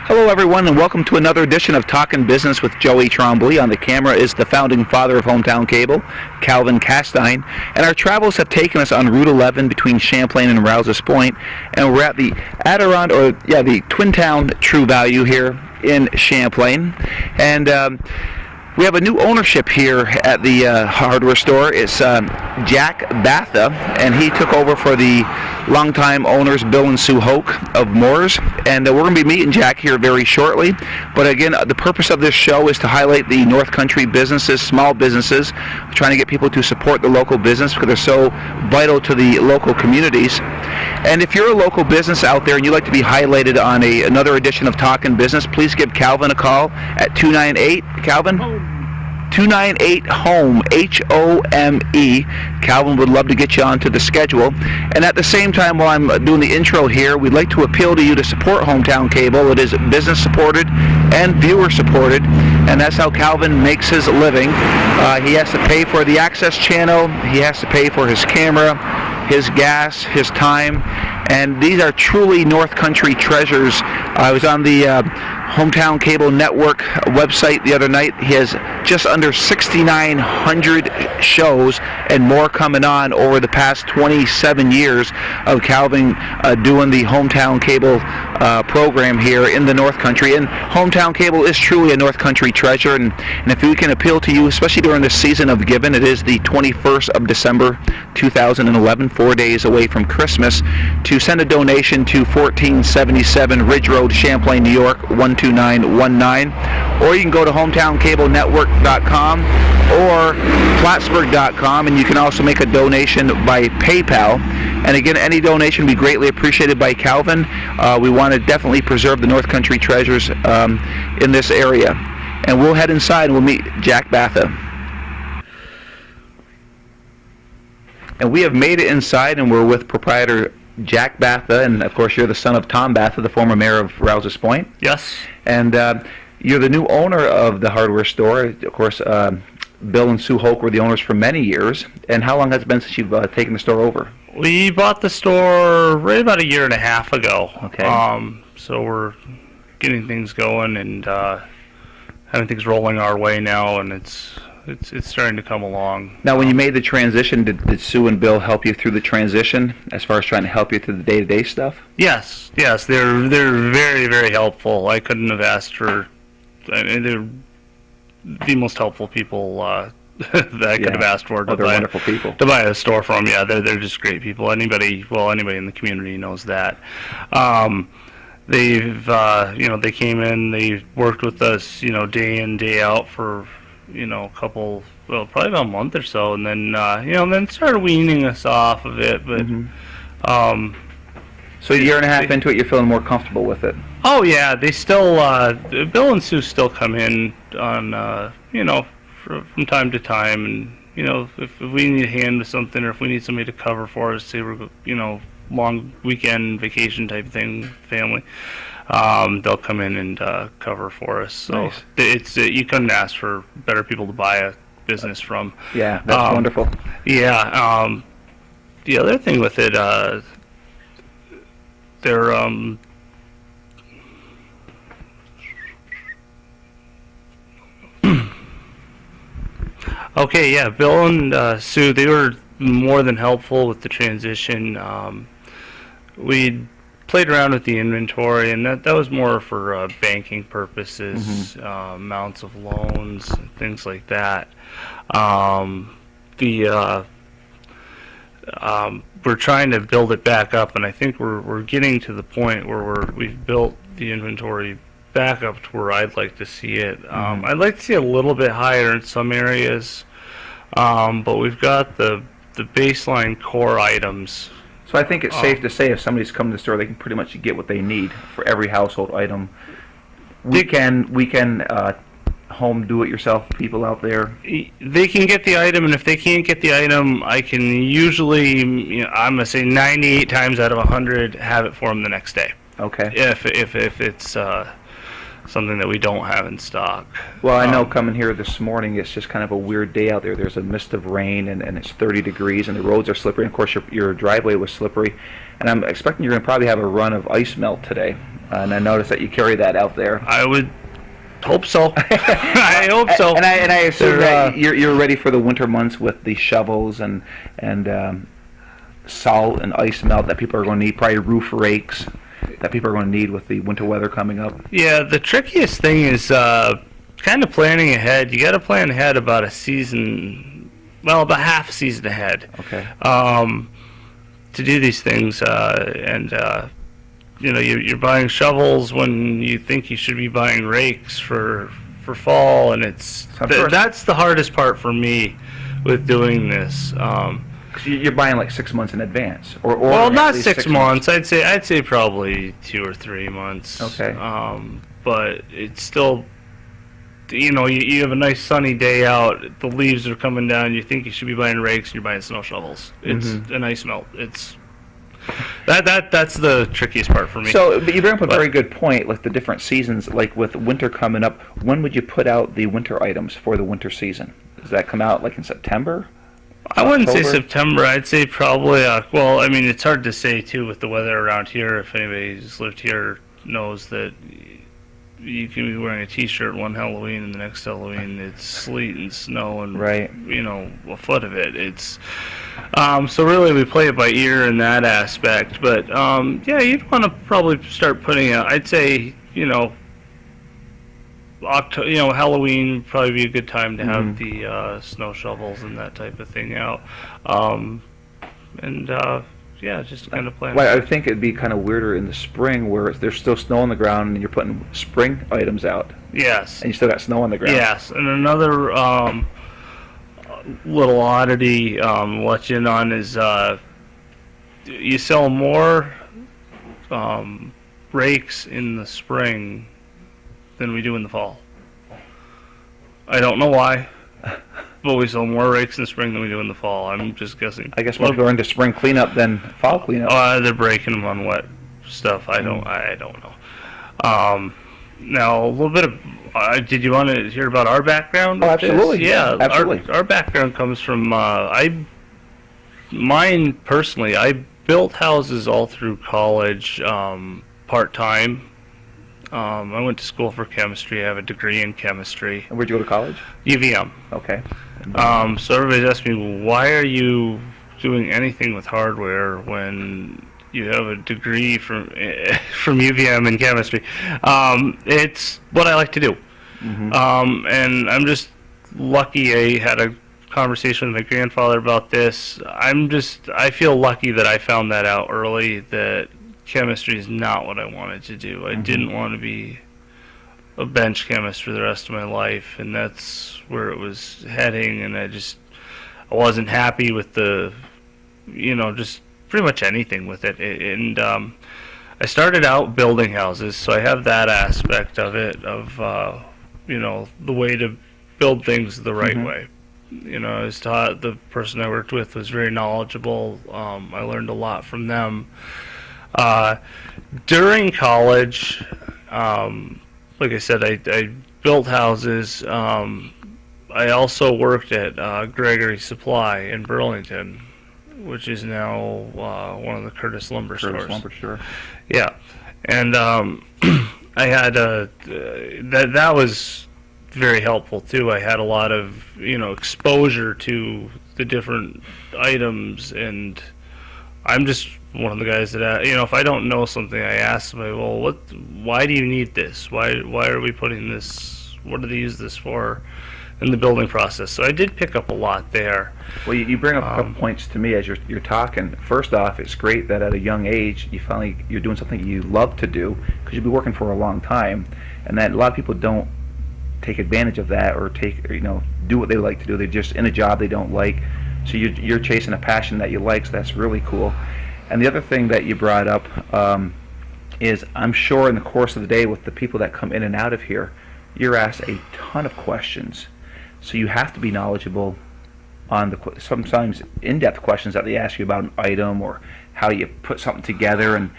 Hello, everyone, and welcome to another edition of Talkin' Business with Joey Trombley. On the camera is the founding father of Hometown Cable, Calvin Castine, and our travels have taken us on Route 11 between Champlain and Rouse's Point, and we're at the the Twin Town True Value here in Champlain, and we have a new ownership here at the hardware store. It's Jack Batha, and he took over for the longtime owners Bill and Sue Hoke of Moore's, and we're going to be meeting Jack here very shortly. But again, the purpose of this show is to highlight the North Country businesses, small businesses, trying to get people to support the local business because they're so vital to the local communities. And if you're a local business out there and you'd like to be highlighted on another edition of Talkin' Business, please give Calvin a call at 298, Calvin? 298-HOME, H-O-M-E. Calvin would love to get you onto the schedule. And at the same time, while I'm doing the intro here, we'd like to appeal to you to support Hometown Cable. It is business supported and viewer supported, and that's how Calvin makes his living. He has to pay for the access channel, he has to pay for his camera, his gas, his time, and these are truly North Country treasures. I was on the Hometown Cable Network website the other night. He has just under 6,900 shows and more coming on over the past 27 years of Calvin doing the Hometown Cable program here in the North Country. And Hometown Cable is truly a North Country treasure, and if we can appeal to you, especially during this season of giving, it is the 21st of December 2011, 4 days away from Christmas, to send a donation to 1477 Ridge Road, Champlain, New York, 12919, or you can go to hometowncablenetwork.com or plattsburgh.com, and you can also make a donation by PayPal. And again, any donation would be greatly appreciated by Calvin. We want to definitely preserve the North Country treasures in this area. And we'll head inside and we'll meet Jack Batha. And we have made it inside, and we're with proprietor Jack Batha, and of course you're the son of Tom Batha, the former mayor of Rouse's Point. Yes. And you're the new owner of the hardware store. Of course, Bill and Sue Hoke were the owners for many years. And how long has it been since you've taken the store over? We bought the store right about a year and a half ago. Okay. So we're getting things going and having things rolling our way now, and it's starting to come along. Now, when you made the transition, did Sue and Bill help you through the transition as far as trying to help you through the day-to-day stuff? Yes, they're very, very helpful. I couldn't have asked for. I mean, they're the most helpful people that I could have asked for. They're wonderful people. To buy a store from. Yeah, they're just great people. Anybody in the community knows that. They've they came in, they worked with us, day in, day out for probably about a month or so, and then then started weaning us off of it. But so a year and a half into it, you're feeling more comfortable with it. Oh yeah, they still Bill and Sue still come in on from time to time, and if we need a hand with something, or if we need somebody to cover for us, say we're long weekend vacation type thing, family. They'll come in and cover for us. So nice. It's you couldn't ask for better people to buy a business from. Yeah, that's wonderful. Yeah. The other thing with it, they're okay. Yeah, Bill and Sue, they were more than helpful with the transition. We played around with the inventory, and that was more for banking purposes, amounts of loans, things like that. We're trying to build it back up, and I think we're getting to the point where we've built the inventory back up to where I'd like to see it. I'd like to see a little bit higher in some areas, but we've got the baseline core items. So I think it's safe to say if somebody's coming to the store, they can pretty much get what they need for every household item. We can home do-it-yourself people out there. They can get the item, and if they can't get the item, I can usually, I'm gonna say 98 times out of 100, have it for them the next day. Okay. If it's something that we don't have in stock. Well, I know coming here this morning, it's just kind of a weird day out there. There's a mist of rain, and it's 30 degrees, and the roads are slippery. And of course, your driveway was slippery. And I'm expecting you're going to probably have a run of ice melt today. And I noticed that you carry that out there. I would hope so. I hope so. And I assume that you're ready for the winter months with the shovels and salt and ice melt that people are going to need, probably roof rakes that people are going to need with the winter weather coming up. Yeah, the trickiest thing is kind of planning ahead. You got to plan ahead about a season, well, about half a season ahead. Okay. To do these things, you're buying shovels when you think you should be buying rakes for fall, and that's the hardest part for me with doing this. You're buying like 6 months in advance, or well, not at least 6 months. I'd say probably 2 or 3 months. Okay. But it's still, you have a nice sunny day out. The leaves are coming down. You think you should be buying rakes, and you're buying snow shovels. It's an ice melt. It's that's the trickiest part for me. So, but you bring up a very good point, like the different seasons. Like with winter coming up, when would you put out the winter items for the winter season? Does that come out like in September? I wouldn't say October? September. I'd say probably, well, I mean, it's hard to say, too, with the weather around here. If anybody who's lived here knows that you can be wearing a T-shirt one Halloween and the next Halloween it's sleet and snow and, right. A foot of it. It's so really we play it by ear in that aspect. But, you'd want to probably start putting out, I'd say, Halloween would probably be a good time to have the snow shovels and that type of thing out. Just kind of plan. Well, I think it'd be kind of weirder in the spring where there's still snow on the ground and you're putting spring items out. Yes. And you still got snow on the ground. Yes, and another little oddity I'll let you in on is you sell more rakes in the spring than we do in the fall. I don't know why, but we sell more rakes in the spring than we do in the fall. I'm just guessing. I guess more people are into spring cleanup than fall cleanup. They're breaking them on wet stuff. I don't know. Now a little bit of. Did you want to hear about our background? Oh, absolutely. This? Yeah, absolutely. Our background comes from mine personally. I built houses all through college, part time. I went to school for chemistry. I have a degree in chemistry. And where'd you go to college? UVM. Okay. So everybody's asking me, why are you doing anything with hardware when you have a degree from UVM in chemistry? It's what I like to do. And I'm just lucky I had a conversation with my grandfather about this. I feel lucky that I found that out early, that chemistry is not what I wanted to do. I didn't want to be a bench chemist for the rest of my life, and that's where it was heading, and I wasn't happy with just pretty much anything with it. And I started out building houses, so I have that aspect of it, of the way to build things the right way. I was taught, the person I worked with was very knowledgeable. I learned a lot from them. During college, like I said, I built houses. I also worked at Gregory Supply in Burlington, which is now one of the Curtis Lumber stores. Lumber store. Yeah, and I had that was very helpful too. I had a lot of exposure to the different items, and I'm just one of the guys that if I don't know something, I ask somebody, well, why do you need this? Why are we putting this? What do they use this for? In the building process. So I did pick up a lot there. Well, you bring up a couple points to me as you're talking. First off, it's great that at a young age you're doing something you love to do, because you'll be working for a long time, and that a lot of people don't take advantage of that or do what they like to do. They're just in a job they don't like. So you're chasing a passion that you like. So that's really cool. And the other thing that you brought up is, I'm sure in the course of the day with the people that come in and out of here, you're asked a ton of questions. So you have to be knowledgeable on the sometimes in-depth questions that they ask you about an item or how you put something together. And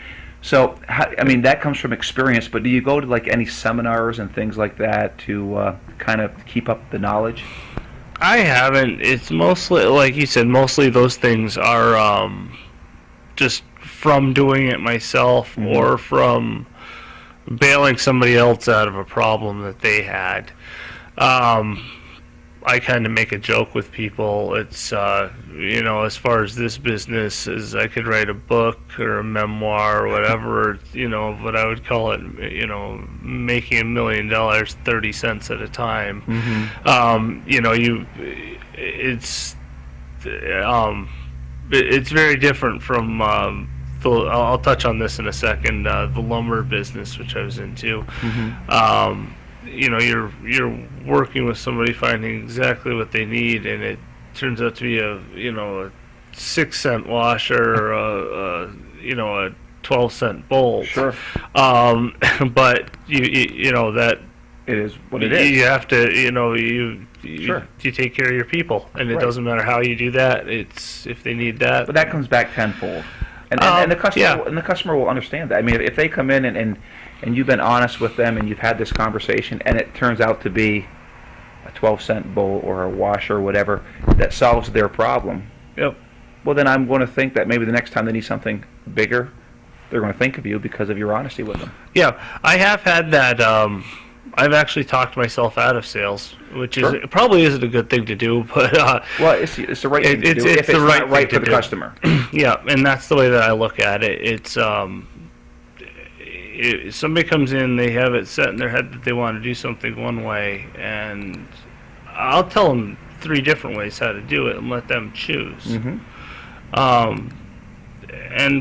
So, I mean, that comes from experience, but do you go to like any seminars and things like that to kind of keep up the knowledge? I haven't. It's mostly, like you said, mostly those things are just from doing it myself or from bailing somebody else out of a problem that they had. I kind of make a joke with people. It's, as far as this business is, I could write a book or a memoir or whatever, but I would call it, making $1 million 30 cents at a time. It's very different from, I'll touch on this in a second, the lumber business, which I was into. You're working with somebody finding exactly what they need, and it turns out to be a 6-cent washer or a 12-cent bolt. Sure. But that It is what it is. you have to you Sure. take care of your people, and it Right. doesn't matter how you do that. It's if they need that. But that comes back tenfold, and the customer yeah. and the customer will understand that. I mean, if they come in and you've been honest with them and you've had this conversation, and it turns out to be a 12-cent bowl or a washer or whatever that solves their problem. Yep. Well, then I'm going to think that maybe the next time they need something bigger, they're going to think of you because of your honesty with them. Yeah, I have had that. I've actually talked myself out of sales, which Sure. is probably isn't a good thing to do, but Well, it's the right thing to do if it's the right not right thing for to the do. customer. Yeah, and that's the way that I look at it. It's somebody comes in, they have it set in their head that they want to do something one way, and I'll tell them 3 different ways how to do it and let them choose. And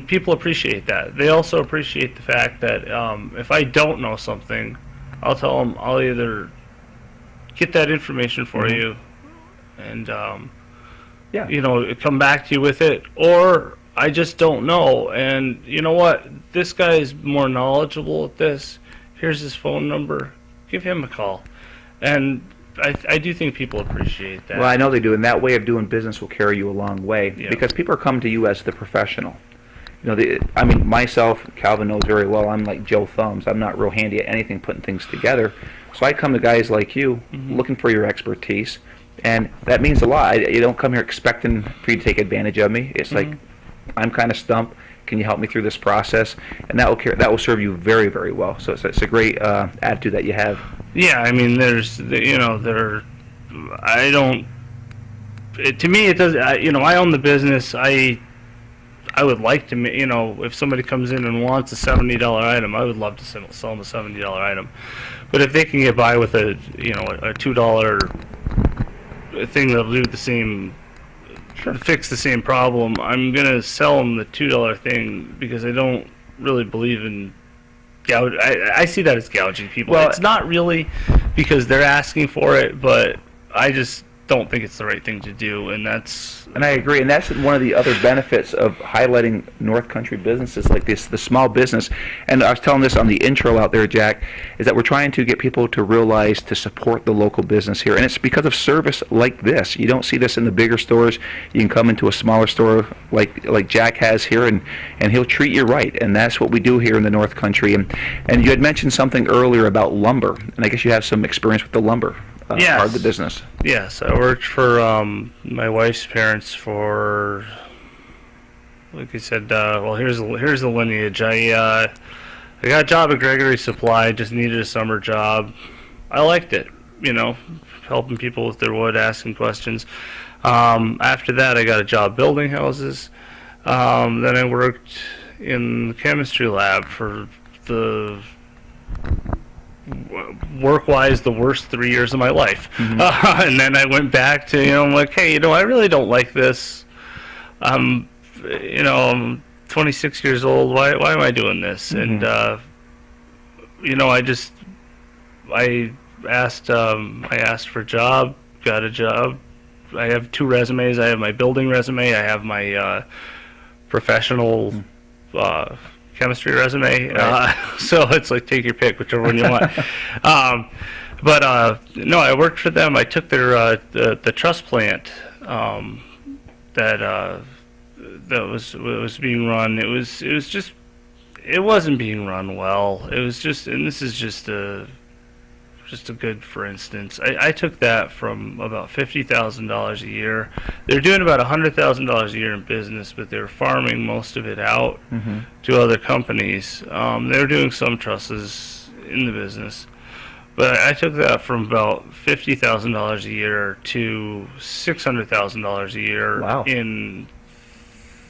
people appreciate that. They also appreciate the fact that if I don't know something, I'll tell them I'll either get that information for you and come back to you with it, or I just don't know. And you know what? This guy is more knowledgeable at this. Here's his phone number. Give him a call. And I do think people appreciate that. Well, I know they do, and that way of doing business will carry you a long way Yeah. because people are coming to you as the professional. Myself, Calvin knows very well, I'm like Joe Thumbs. I'm not real handy at anything, putting things together. So I come to guys like you looking for your expertise, and that means a lot. You don't come here expecting for you to take advantage of me. It's like, I'm kind of stumped. Can you help me through this process? And that will serve you very, very well. So it's a great attitude that you have. Yeah, I mean, to me, it does. I own the business. I would like to, if somebody comes in and wants a $70 item, I would love to sell them a $70 item. But if they can get by with a $2 thing that'll do the same, fix the same problem, I'm gonna sell them the $2 thing because I don't really believe in gouge. I see that as gouging people. Well, it's not really because they're asking for it, but I just don't think it's the right thing to do, and I agree, and that's one of the other benefits of highlighting North Country businesses like this, the small business. And I was telling this on the intro out there, Jack, is that we're trying to get people to realize to support the local business here, and it's because of service like this. You don't see this in the bigger stores. You can come into a smaller store like Jack has here, and he'll treat you right, and that's what we do here in the North Country. And you had mentioned something earlier about lumber, and I guess you have some experience with the lumber. Yes. Part of the business. Yes, I worked for my wife's parents for, like I said. Here's the lineage. I got a job at Gregory Supply. Just needed a summer job. I liked it. Helping people with their wood, asking questions. After that, I got a job building houses. Then I worked in the chemistry lab for the work-wise the worst 3 years of my life. And then I went back to I'm like, hey, I really don't like this. I'm 26 years old. Why am I doing this? And I asked for a job, got a job. I have 2 resumes. I have my building resume. I have my professional chemistry resume. Right. So it's like, take your pick, whichever one you want. But I worked for them. I took their the truss plant that was being run. It was it wasn't being run well. It was just, and this is just a good for instance. I took that from about $50,000 a year. They're doing about $100,000 a year in business, but they were farming most of it out to other companies. They were doing some trusses in the business, but I took that from about $50,000 a year to $600,000 a year Wow. in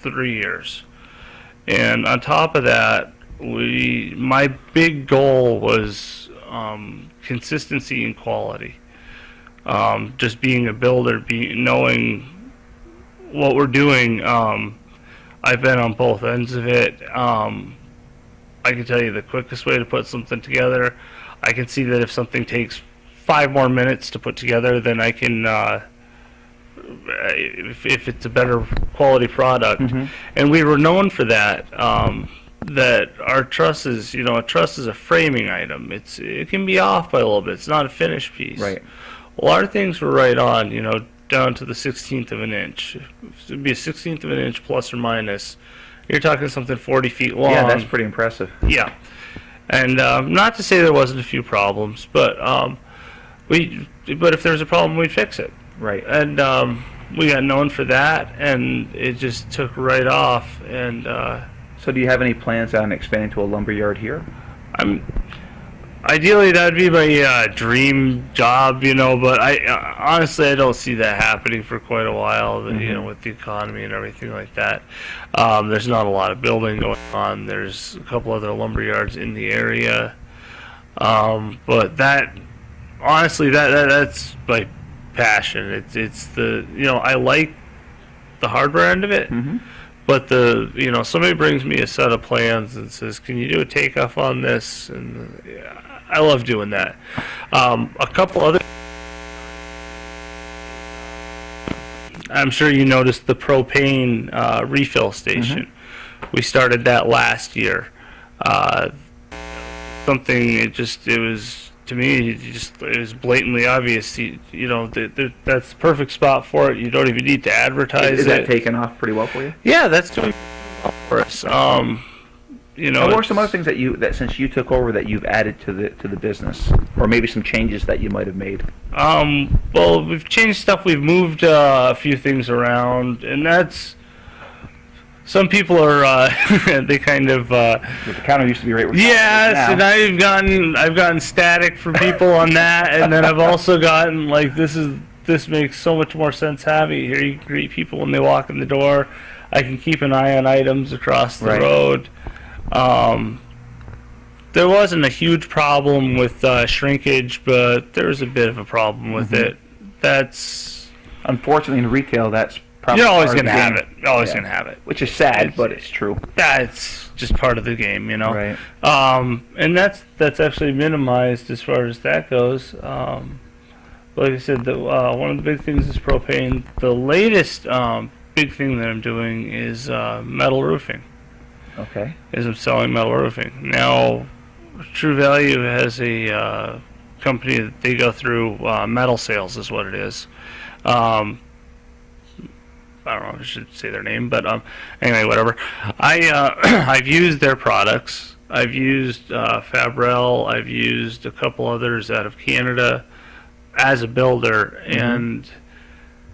3 years. And on top of that, my big goal was consistency and quality. Just being a builder, knowing what we're doing. I've been on both ends of it. I can tell you the quickest way to put something together. I can see that if something takes 5 more minutes to put together, then I can, if it's a better quality product. And we were known for that. That our trusses, a truss is a framing item. It can be off by a little bit. It's not a finished piece. Right. Well, our things were right on, down to the 16th of an inch. It'd be a 16th of an inch plus or minus. You're talking something 40 feet long. Yeah, that's pretty impressive. Yeah. And not to say there wasn't a few problems, but if there was a problem, we'd fix it. Right. And we got known for that, and it just took right off. And so do you have any plans on expanding to a lumber yard here? Ideally, that would be my dream job, but honestly, I don't see that happening for quite a while, with the economy and everything like that. There's not a lot of building going on. There's a couple other lumber yards in the area. But that, honestly, that's my passion. It's the, I like the hardware end of it. But somebody brings me a set of plans and says, "Can you do a takeoff on this?" And I love doing that. A couple other, I'm sure you noticed the propane refill station. We started that last year. It was, to me, it was blatantly obvious. That's the perfect spot for it. You don't even need to advertise it. Is that taking off pretty well for you? Yeah, that's doing well for us. What are some other things that since you took over that you've added to the business, or maybe some changes that you might have made? Well, we've changed stuff. We've moved a few things around, and that's. Some people are they kind of The counter used to be right where yes, and I've gotten static from people on that, and then I've also gotten this makes so much more sense having here. You greet people when they walk in the door. I can keep an eye on items across the road. There wasn't a huge problem with shrinkage, but there was a bit of a problem with it. That's unfortunately in retail. That's probably you're always going to have it. Always going to have it. Which is sad, but it's true. That's just part of the game, Right. And that's actually minimized as far as that goes. Like I said, one of the big things is propane. The latest big thing that I'm doing is metal roofing. Okay. I'm selling metal roofing. Now, True Value has a company that they go through metal sales is what it is. I don't know if I should say their name, but anyway, whatever. I've used their products. I've used Fabrel. I've used a couple others out of Canada as a builder, and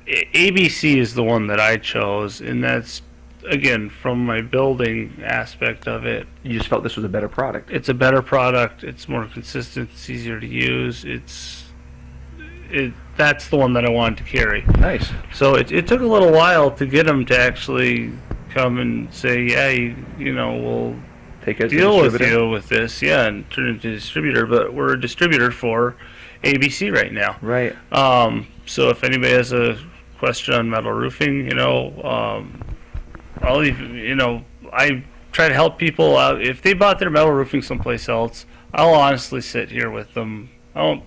ABC is the one that I chose, and that's, again, from my building aspect of it. You just felt this was a better product. It's a better product. It's more consistent. It's easier to use. That's the one that I wanted to carry. Nice. So it took a little while to get them to actually come and say, yeah, we'll deal with you with this, and turn it into a distributor. But we're a distributor for ABC right now. Right. So if anybody has a question on metal roofing, I'll even, I try to help people out. If they bought their metal roofing someplace else, I'll honestly sit here with them. I'll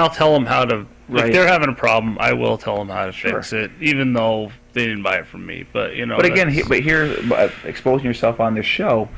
tell them how to. If they're having a problem, I will tell them how to fix it, even though they didn't buy it from me. But But again, here, exposing yourself on this show,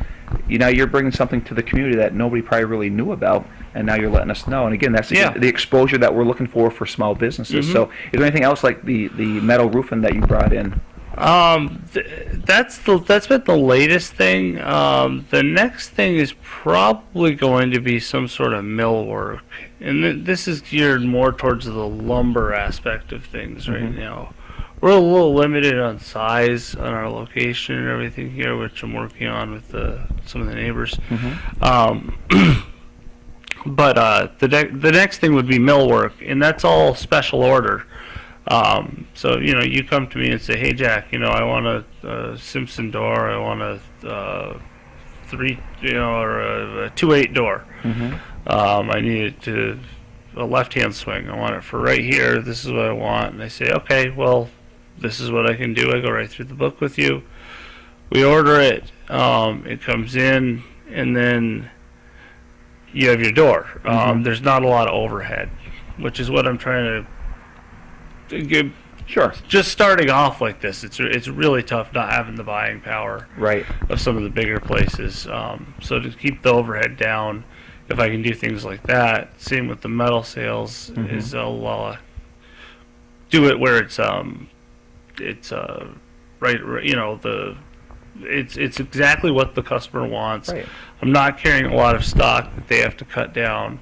you're bringing something to the community that nobody probably really knew about, and now you're letting us know. And again, that's the exposure that we're looking for small businesses. So, is there anything else like the metal roofing that you brought in? That's been the latest thing. The next thing is probably going to be some sort of mill work, and this is geared more towards the lumber aspect of things right now. We're a little limited on size on our location and everything here, which I'm working on with some of the neighbors. But the next thing would be mill work, and that's all special order. So you come to me and say, "Hey Jack, I want a Simpson door. I want a 3, or a 2.8 door. I need it to a left-hand swing. I want it for right here. This is what I want." And I say, "Okay, well, this is what I can do." I go right through the book with you. We order it. It comes in, and then you have your door. There's not a lot of overhead, which is what I'm trying to give. Sure. Just starting off like this, it's really tough not having the buying power of some of the bigger places. So to keep the overhead down, if I can do things like that, same with the metal sales, is I'll do it where it's it's exactly what the customer wants. Right. I'm not carrying a lot of stock that they have to cut down,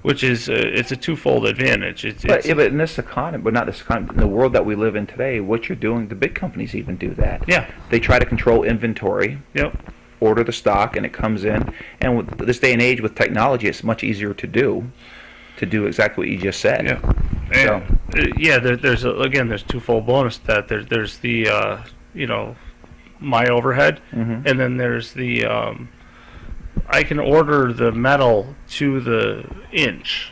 which is it's a twofold advantage. But in this economy, but not this economy, in the world that we live in today, what you're doing, the big companies even do that. Yeah. They try to control inventory. Yep. Order the stock, and it comes in. And with this day and age, with technology, it's much easier to do exactly what you just said. Yeah. And, there's twofold bonus to that. There's the my overhead, and then there's the I can order the metal to the inch.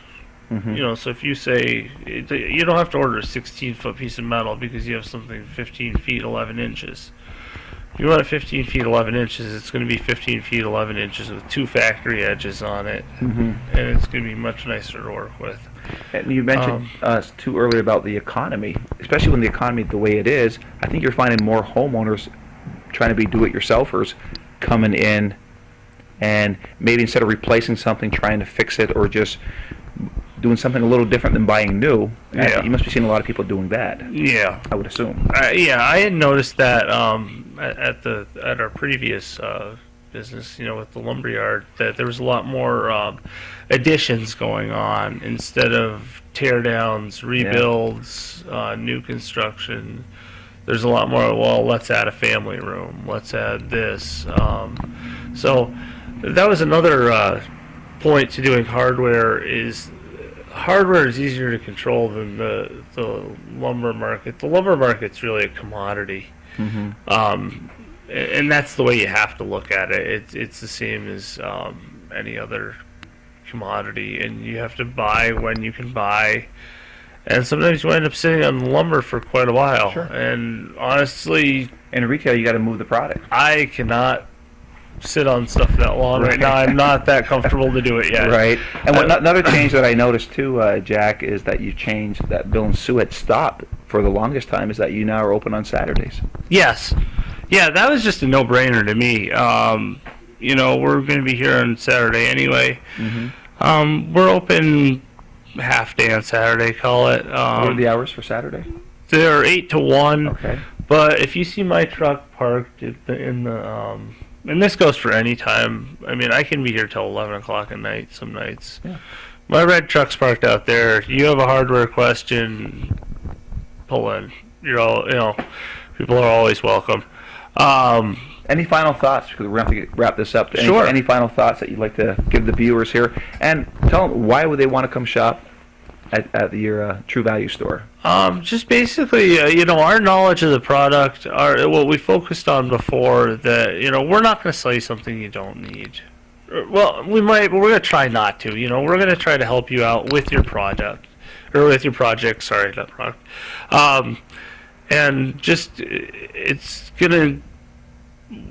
So if you say you don't have to order a 16-foot piece of metal because you have something 15 feet 11 inches. If you want it 15 feet 11 inches, it's going to be 15 feet 11 inches with 2 factory edges on it, and it's going to be much nicer to work with. And you mentioned too earlier about the economy, especially when the economy the way it is. I think you're finding more homeowners trying to be do-it-yourselfers coming in, and maybe instead of replacing something, trying to fix it, or just doing something a little different than buying new. Yeah. You must be seeing a lot of people doing that. Yeah, I would assume. I had noticed that at our previous business, with the lumberyard, that there was a lot more additions going on instead of tear downs, rebuilds, new construction. There's a lot more. Well, let's add a family room. Let's add this. So that was another point to doing hardware. Hardware is easier to control than the lumber market. The lumber market's really a commodity, and that's the way you have to look at it. It's the same as any other commodity, and you have to buy when you can buy. And sometimes you end up sitting on lumber for quite a while. Sure. And honestly, in retail, you got to move the product. I cannot sit on stuff that long right now. I'm not that comfortable to do it yet. Right. And another change that I noticed too, Jack, is that you changed that Bill and Sue had stopped for the longest time. Is that you now are open on Saturdays? Yes. Yeah, that was just a no-brainer to me. We're going to be here on Saturday anyway. We're open half day on Saturday, call it. What are the hours for Saturday? They're 8 to 1. Okay. But if you see my truck parked in the and this goes for any time. I mean, I can be here till 11 o'clock at night some nights. Yeah. My red truck's parked out there. You have a hardware question, pull in. You're all, people are always welcome. Any final thoughts? Because we're going to have to wrap this up. Sure. Any final thoughts that you'd like to give the viewers here? And tell them, why would they want to come shop at your True Value store? Just basically, our knowledge of the product, what we focused on before, that, we're not going to sell you something you don't need. Well, we might, but we're going to try not to. We're going to try to help you out with your project, or with your project, sorry, not product. And just, it's going to,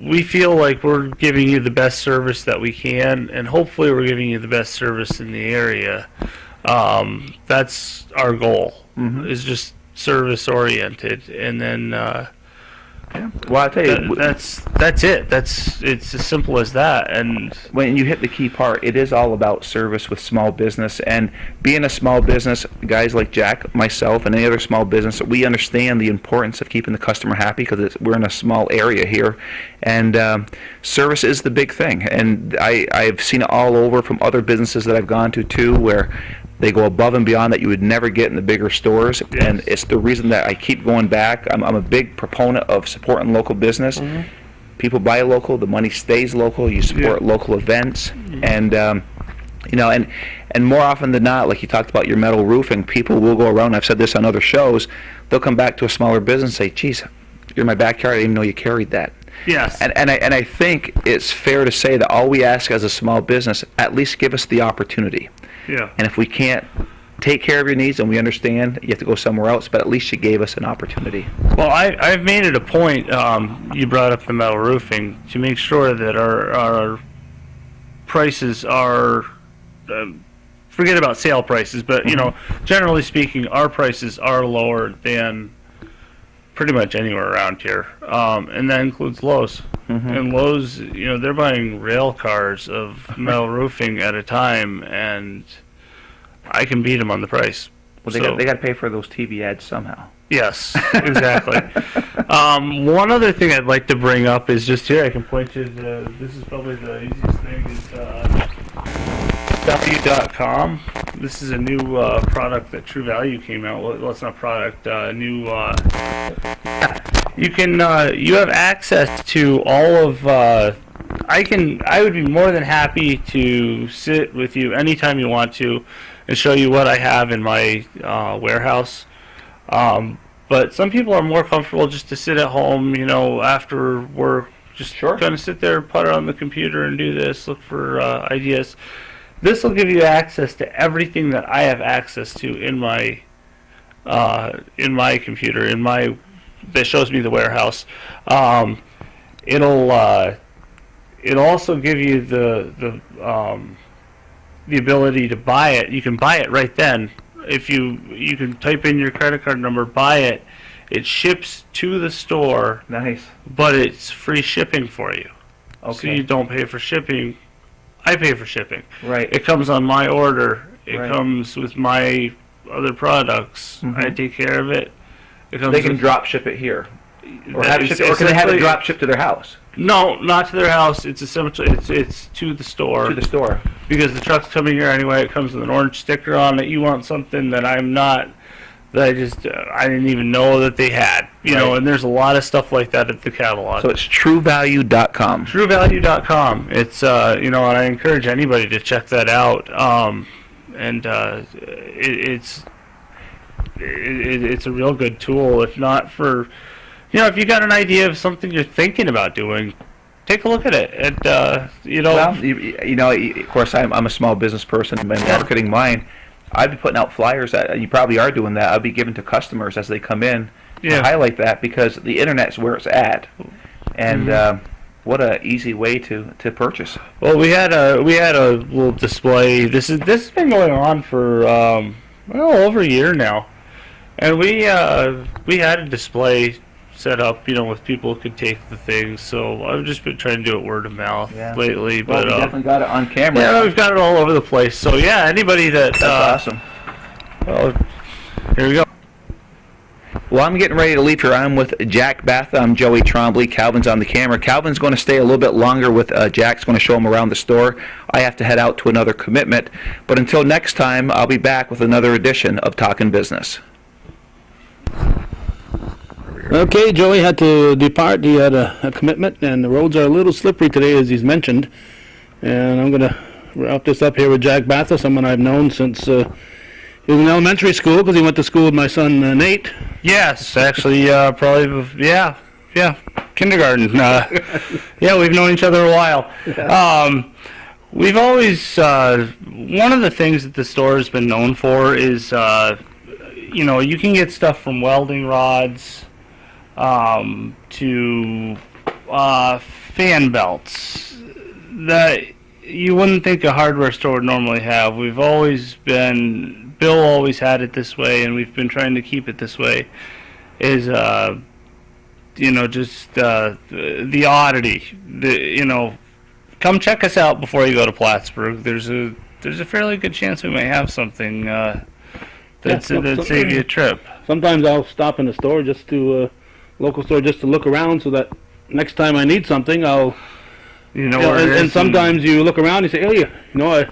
we feel like we're giving you the best service that we can, and hopefully we're giving you the best service in the area. That's our goal, is just service oriented. And then Yeah. Well, I'll tell you, That's it. It's as simple as that. And when you hit the key part, it is all about service with small business. And being a small business, guys like Jack, myself, and any other small business, we understand the importance of keeping the customer happy because we're in a small area here. And service is the big thing. And I've seen it all over from other businesses that I've gone to, too, where they go above and beyond that you would never get in the bigger stores. Yes. And it's the reason that I keep going back. I'm a big proponent of supporting local business. Mm-hmm. People buy local, the money stays local, you support local events. Mm-hmm. And you know, and more often than not, like you talked about your metal roofing, people will go around, I've said this on other shows, they'll come back to a smaller business and say, geez, you're in my backyard, I didn't even know you carried that. yes, And I think it's fair to say that all we ask as a small business, at least give us the opportunity. yeah. And if we can't take care of your needs, and we understand you have to go somewhere else, but at least you gave us an opportunity. Well, I've made it a point, you brought up the metal roofing, to make sure that our prices are, forget about sale prices, but, you know, generally speaking, our prices are lower than pretty much anywhere around here. And that includes Lowe's. And Lowe's, you know, they're buying rail cars of metal roofing at a time, and I can beat them on the price. Well, So- they got to pay for those TV ads somehow. Yes, exactly. One other thing I'd like to bring up is just here. I can point you to, this is probably the easiest thing, is W.com. This is a new product that True Value came out with. Well, it's not product, new. You can you have access to all of. I would be more than happy to sit with you anytime you want to, and show you what I have in my warehouse. But some people are more comfortable just to sit at home, you know, after work, just Sure. kind of sit there, putter on the computer, and do this, look for ideas. This will give you access to everything that I have access to in my computer, that shows me the warehouse. It'll also give you the ability to buy it. You can buy it right then. If you can type in your credit card number, buy it. It ships to the store, Nice. but it's free shipping for you. So Okay. you don't pay for shipping. I pay for shipping. Right. It comes on my order. It Right. comes with my other products. I take care of it. It comes They can with, drop ship it here. Or, that have it is shipped, or can they have it essentially- drop shipped to their house? No, not to their house. It's essentially it's to the store. To the store. Because the truck's coming here anyway. It comes with an orange sticker on it. You want something that I didn't even know that they had. You know, Right. and there's a lot of stuff like that at the catalog. So it's truevalue.com. TrueValue.com. It's you know, and I encourage anybody to check that out. It's a real good tool. If not for, you know, if you got an idea of something you're thinking about doing, take a look at it. And you know, Well, you know, of course, I'm a small business person. I've been marketing mine. I'd be putting out flyers, and you probably are doing that. I'd be giving to customers as they come in Yeah. to highlight that, because the internet's where it's at. And what a easy way to purchase. well, we had a little display. This has been going on for over a year now, and we had a display set up, you know, with people who could take the things. So I've just been trying to do it word of mouth lately. Well, But we definitely got it on camera. yeah, we've got it all over the place. So yeah, anybody that That's awesome. well, here we go. Well, I'm getting ready to leave here. I'm with Jack Bath. I'm Joey Trombley. Calvin's on the camera. Calvin's going to stay a little bit longer with Jack's going to show him around the store. I have to head out to another commitment. But until next time, I'll be back with another edition of Talkin' Business. Okay, Joey had to depart. He had a commitment, and the roads are a little slippery today, as he's mentioned. And I'm going to wrap this up here with Jack Bathurst, someone I've known since he was in elementary school, because he went to school with my son Nate. Yes, actually, probably, yeah, kindergarten. Yeah, we've known each other a while. We've always, one of the things that the store has been known for is, you know, you can get stuff from welding rods to fan belts that you wouldn't think a hardware store would normally have. We've always been, Bill always had it this way, and we've been trying to keep it this way, is just the oddity. Come check us out before you go to Plattsburgh. There's a fairly good chance we may have something that'd save you a trip. Sometimes I'll stop in the store local store just to look around so that next time I need something, I'll. And sometimes you look around and you say, oh,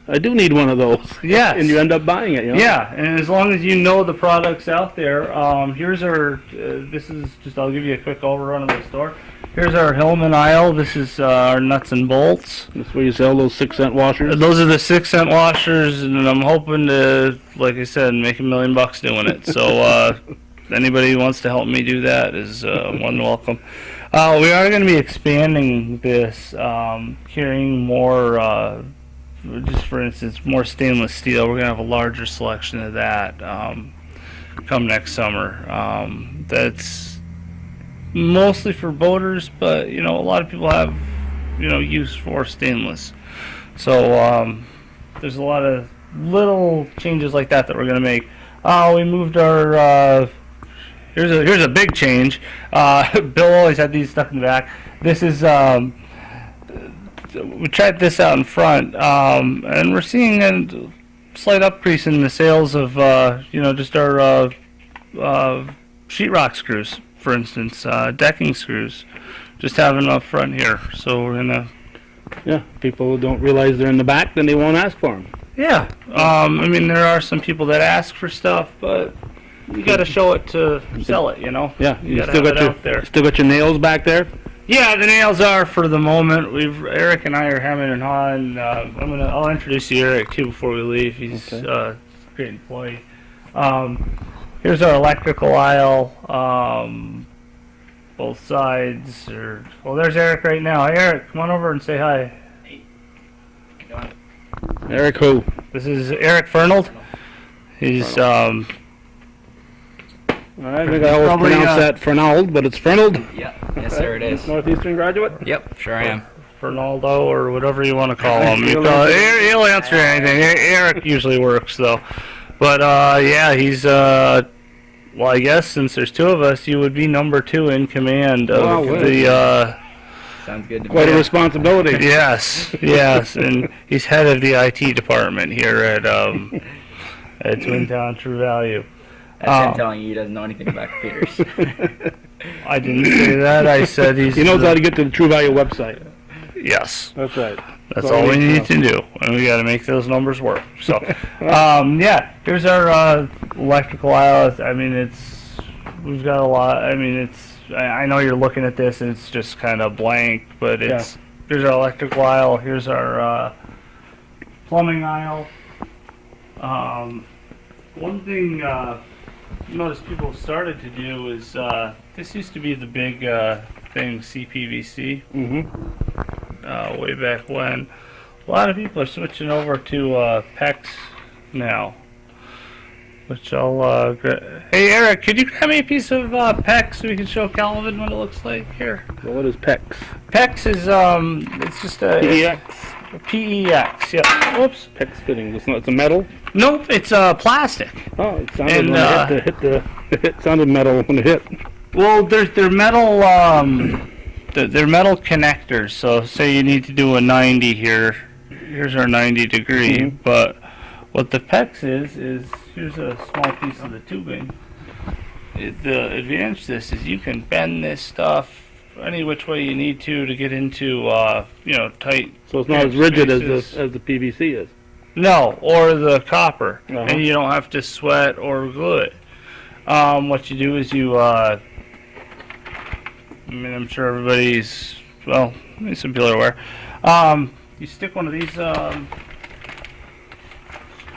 I do need one of those. Yes. And you end up buying it, Yeah, and as long as you know the products out there, here's our, I'll give you a quick overrun of the store. Here's our Hillman aisle. This is our nuts and bolts. That's where you sell those 6-cent washers? Those are the 6-cent washers, and I'm hoping to, like I said, make $1 million doing it. So anybody who wants to help me do that is more than welcome. We are going to be expanding this, carrying more, just for instance, more stainless steel. We're going to have a larger selection of that come next summer. That's mostly for boaters, but a lot of people have use for stainless. So there's a lot of little changes like that we're going to make. We moved our here's a big change. Bill always had these stuck in the back. This is we tried this out in front, and we're seeing a slight increase in the sales of just our sheetrock screws, for instance, decking screws. Just having them up front here, so we're gonna. Yeah, people don't realize they're in the back, then they won't ask for them. Yeah, there are some people that ask for stuff, but you got to show it to sell it. Yeah, you got to have it out there. Still got your nails back there. Yeah, the nails are for the moment. Eric and I are hemming and hawing. I'll introduce you to Eric too before we leave. He's a great employee. Here's our electrical aisle. Both sides are. Well, there's Eric right now. Hey, Eric, come on over and say hi. Hey. How you doing? Eric who? This is Eric Fernald. He's I think I always pronounce that Fernald, but it's Fernald. Yeah, yes sir it is. Northeastern graduate? Yep, sure I am. Fernaldo or whatever you want to call him. He'll answer anything. Eric usually works though. But he's well, I guess since there's two of us, you would be number 2 in command of the. Sounds good to me. Quite a responsibility. Yes, and he's head of the IT department here at Twin Town True Value. That's him telling you he doesn't know anything about computers. I didn't say that. I said he knows how to get to the True Value website. Yes. That's right. That's all we need to do, and we got to make those numbers work. So, here's our electrical aisle. We've got a lot. I know you're looking at this, and it's just kind of blank, but here's our electrical aisle. Here's our plumbing aisle. One thing notice people started to do is this used to be the big thing, CPVC. Way back when. A lot of people are switching over to PEX now, which I'll hey Eric, could you grab me a piece of PEX so we can show Calvin what it looks like here? Well, what is PEX? PEX is it's just a PEX, yeah. Whoops. PEX fitting. It's a metal? Nope, it's plastic. Oh, it sounded it sounded metal when it hit. Well, they're metal they're metal connectors. So say you need to do a 90 here. Here's our 90 degree, but what the PEX is here's a small piece of the tubing. The advantage to this is you can bend this stuff any which way you need to get into tight. So it's not as rigid as the PVC is. No, or the copper, and you don't have to sweat or glue it. What you do is you I'm sure everybody's some people are aware. You stick one of these. Do a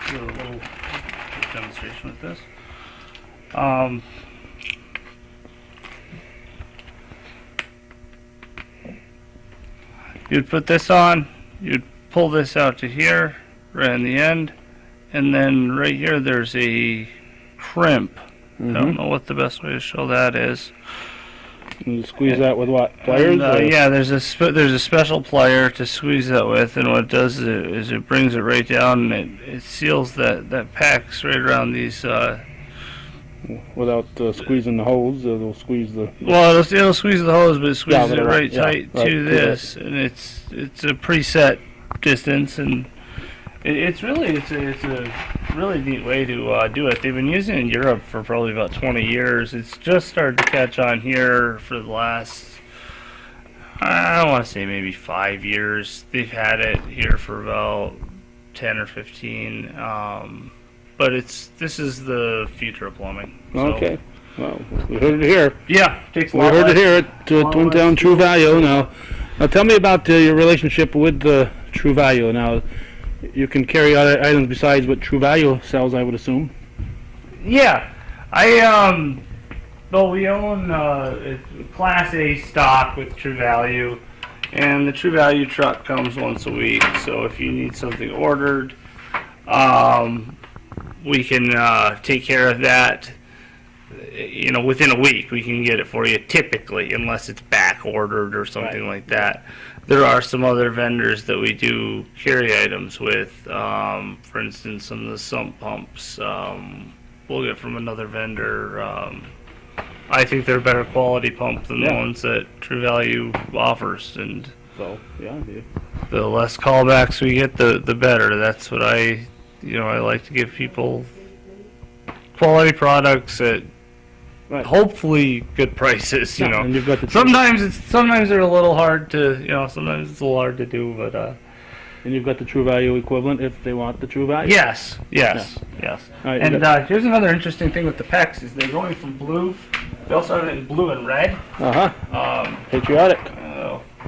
little demonstration with this. You'd put this on, you'd pull this out to here, right in the end, and then right here there's a crimp. I don't know what the best way to show that is. And you squeeze that with what? Pliers? Yeah, there's a special plier to squeeze that with, and what it does is it brings it right down, and it seals that PEX right around these without squeezing the hose. They'll squeeze the. Well, it'll squeeze the hose, but it squeezes but it right yeah, tight right, to this, and it's a preset distance, and it's a really neat way to do it. They've been using it in Europe for probably about 20 years. It's just started to catch on here for the last, I want to say maybe 5 years. They've had it here for about 10 or 15. But this is the future of plumbing. So, Okay. Well, we heard it here. yeah, takes a We lot heard less- it here at Twin less Town True fuel. Value. Now tell me about your relationship with True Value. Now, you can carry other items besides what True Value sells, I would assume. Yeah, well, we own Class A stock with True Value, and the True Value truck comes once a week. So if you need something ordered, we can take care of that. Within a week, we can get it for you typically, unless it's back ordered or something like that. There are some other vendors that we do carry items with. For instance, some of the sump pumps we'll get from another vendor. I think they're a better quality pump than the Yeah. ones that True Value offers, and So, yeah. the less callbacks we get, the better. That's what I like to give people quality products at Right. hopefully good prices. And you've got the Sometimes they're a little hard to sometimes it's a little hard to do, but and you've got the True Value equivalent if they want the True Value. yes. All right, you And got- here's another interesting thing with the PEX is they're going from blue. They also have it in blue and red. Patriotic.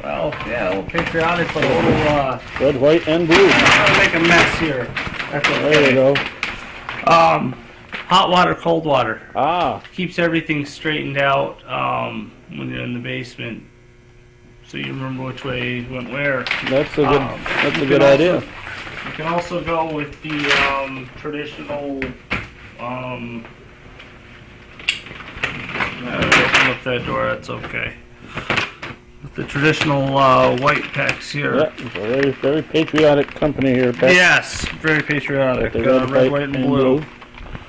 Well, yeah, a little patriotic, but a little Red, white, and blue. trying to make a mess here. That's okay. There you go. Hot water, cold water. Ah, Keeps everything straightened out when you're in the basement, so you remember which way went where. that's a You good can idea. also- You can also go with the traditional. Open up that door. That's okay. With the traditional white PEX here. Yeah, it's a very, very patriotic company here, Pat. Yes, very patriotic. The Red, white, and blue.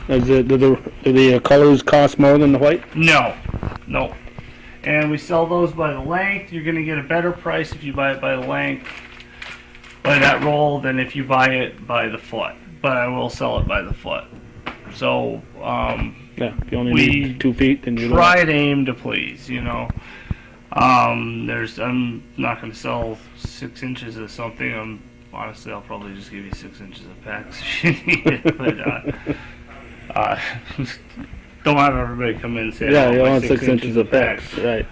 Do the colors cost more than the white? No. And we sell those by the length. You're going to get a better price if you buy it by the length, by that roll, than if you buy it by the foot. But I will sell it by the foot. So, Yeah, if you only We need 2 feet, then you try to aim to please, I'm not going to sell 6 inches of something. Honestly, I'll probably just give you 6 inches of PEX if you need it. But, don't have everybody come in and say, Yeah, "Oh, you my want 6 inches of PEX, right?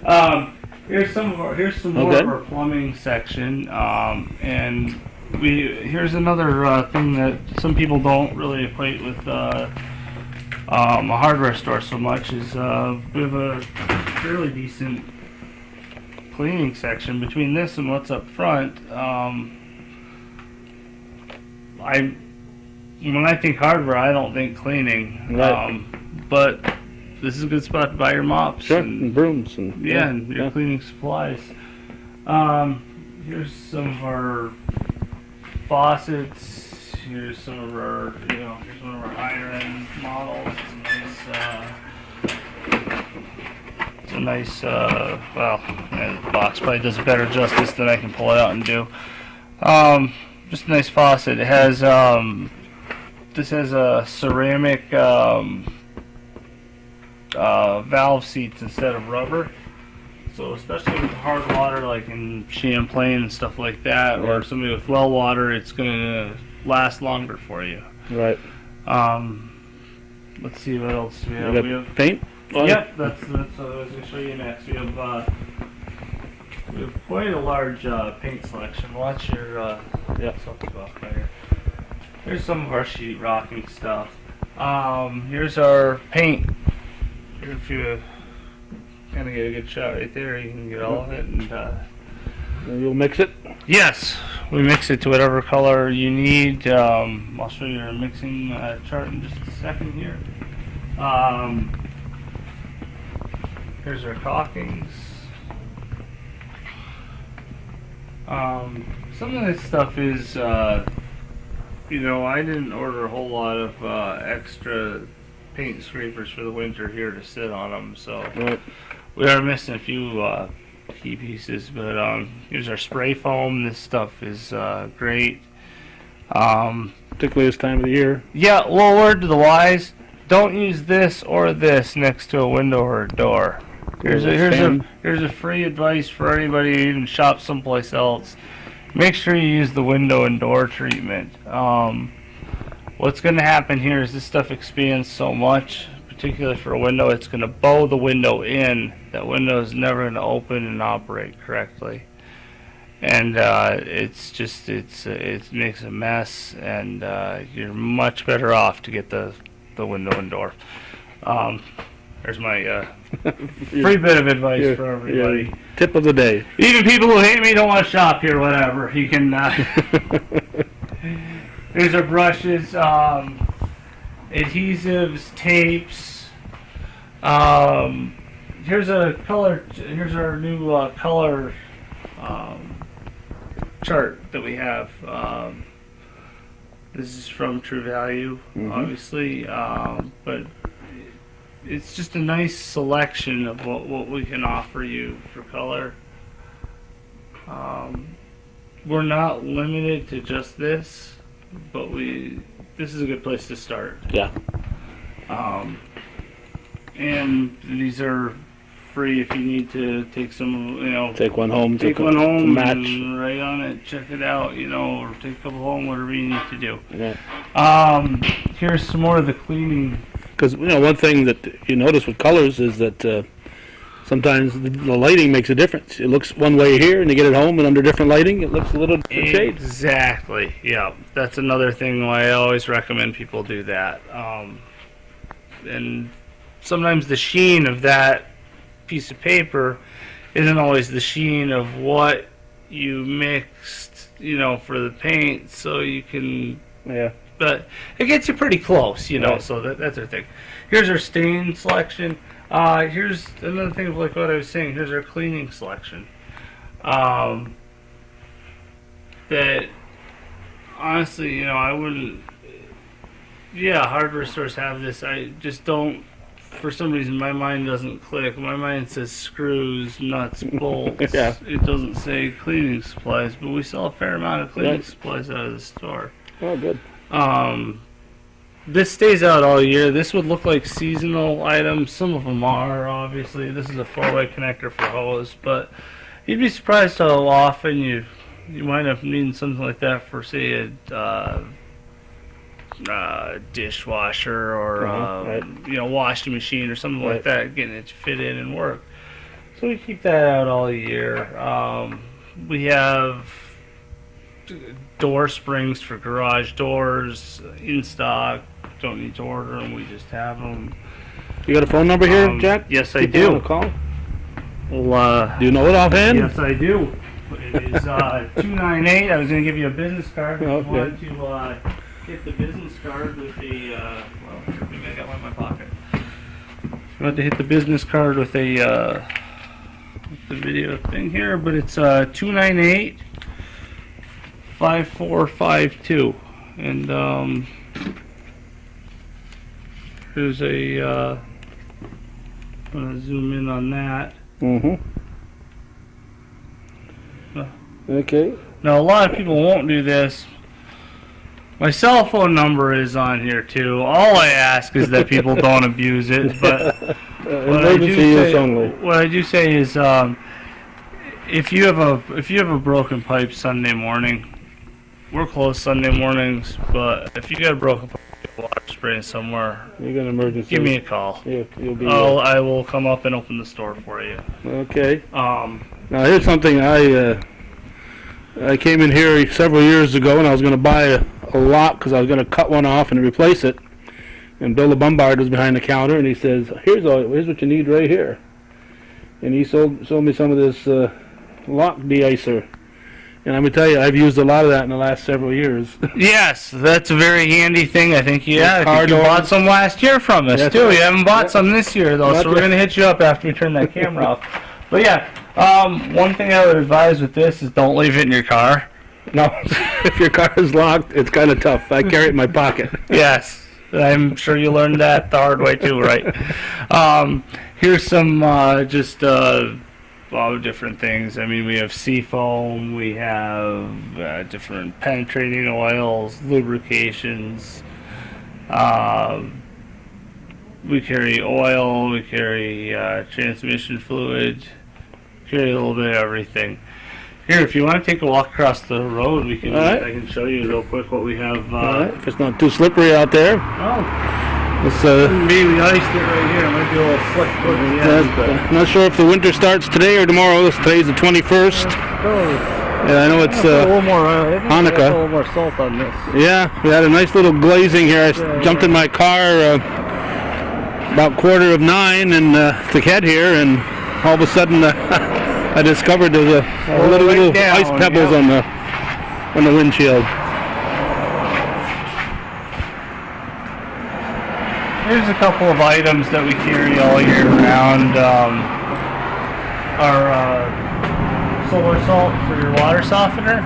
Here's some more Okay. of our plumbing section, and here's another thing that some people don't really equate with a hardware store so much is we have a fairly decent cleaning section between this and what's up front. When I think hardware, I don't think cleaning. Right. But this is a good spot to buy your mops. Sure, And, and brooms and and your cleaning supplies. Here's some of our faucets. Here's some of our, here's one of our higher end models. It's a nice, the box probably does better justice than I can pull it out and do. Just a nice faucet. It has, this has a ceramic valve seats instead of rubber. So especially with hard water, like in Champlain and stuff like that, or somebody with well water, it's going to last longer for you. Right. Let's see what else we have. You We got have paint? Yep, that's what I was going to show you next. We have quite a large paint selection. Watch your something's off by here. Here's some of our sheet rocking stuff. Here's our paint. If you kind of get a good shot right there, you can get all of it. And You'll mix it? yes, we mix it to whatever color you need. I'll show you our mixing chart in just a second here. Here's our caulkings. Some of this stuff is, I didn't order a whole lot of extra paint scrapers for the winter here to sit on them. So Right. we are missing a few key pieces, but here's our spray foam. This stuff is great. Particularly this time of the year. Yeah, well, word to the wise, don't use this or this next to a window or a door. Here's a free advice for anybody who even shops someplace else. Make sure you use the window and door treatment. What's going to happen here is this stuff expands so much, particularly for a window, it's going to bow the window in. That window is never going to open and operate correctly. And it makes a mess, and you're much better off to get the window and door. There's my free bit of advice for everybody. Your tip of the day. Even people who hate me don't want to shop here, whatever. You can. Here's our brushes, adhesives, tapes. Here's a color. Here's our new color chart that we have. This is from True Value, obviously, but it's just a nice selection of what we can offer you for color. We're not limited to just this, but this is a good place to start. Yeah. And these are free if you need to take some, Take one home. take one home, to match. and write on it, check it out, or take a couple home, whatever you need to do. Yeah. Here's some more of the cleaning. Because one thing that you notice with colors is that sometimes the lighting makes a difference. It looks one way here, and you get it home, and under different lighting, it looks a little different shades. Exactly. Yeah, that's another thing why I always recommend people do that. And sometimes the sheen of that piece of paper isn't always the sheen of what you mixed, for the paint, so you can. Yeah. But it gets you pretty close, Right. so that's our thing. Here's our stain selection. Here's another thing of like what I was saying. Here's our cleaning selection. That honestly, I wouldn't. Yeah, hardware stores have this. I just don't. For some reason, my mind doesn't click. My mind says screws, nuts, bolts. Yeah. It doesn't say cleaning supplies, but we sell a fair amount of cleaning supplies out of the store. Oh, good. This stays out all year. This would look like seasonal items. Some of them are, obviously. This is a 4-way connector for hose, but you'd be surprised how often you wind up needing something like that for, say, a dishwasher or Right. washing machine or something Right. like that, getting it to fit in and work. So we keep that out all year. We have door springs for garage doors in stock. Don't need to order them, we just have them. You got a phone number here, Jack? Yes, I People do. wanna call? Well, Do you know it offhand? yes, I do. It is 298. I was going to give you a business card. If Oh, you wanted to hit the business card with a, maybe I got one in my pocket. If you wanted to hit the business card with a, the video thing here, but it's 298-5452. And, there's a, I'm going to zoom in on that. Mm-hmm. Okay. Now, a lot of people won't do this. My cell phone number is on here too. All I ask is that people don't abuse it. But Emergency use only. what I do say is, if you have a broken pipe Sunday morning, we're closed Sunday mornings. But if you got a broken pipe, water spraying somewhere, You got an emergency. give me a call. You'll be. I will come up and open the store for you. Okay. Um, Now here's something I came in here several years ago, and I was going to buy a lock because I was going to cut one off and replace it. And Bill the Bombard was behind the counter, and he says, "Here's what you need right here." And he sold me some of this lock de-icer. And I'm going to tell you, I've used a lot of that in the last several years. Yes, that's a very handy thing. I think I think car you doors. bought some last year from us That's too. right. You haven't bought Yeah. some this year though, Not so we're yet. gonna hit you up after we turn that camera off. But yeah, one thing I would advise with this is don't leave it in your car. No, if your car is locked, it's kind of tough. I carry it in my pocket. Yes, I'm sure you learned that the hard way too, right? Here's some just all different things. I mean, we have seafoam, we have different penetrating oils, lubrications. We carry oil, we carry transmission fluid, carry a little bit of everything. Here, if you want to take a walk across the road, we can. Right. I can show you real quick what we have. All right, if it's not too slippery out there. Oh, It's, maybe we iced it right here. It might be a little slick towards the end, but not sure if the winter starts today or tomorrow. Today's the 21st. Yeah, I know it's a little more. Hanukkah. A little more salt on this. Yeah, we had a nice little glazing here. I jumped in my car about 8:45 and to head here, and all of a sudden I discovered there's a little down, ice pebbles on the windshield. Here's a couple of items that we carry all year round. Our solar salt for your water softener.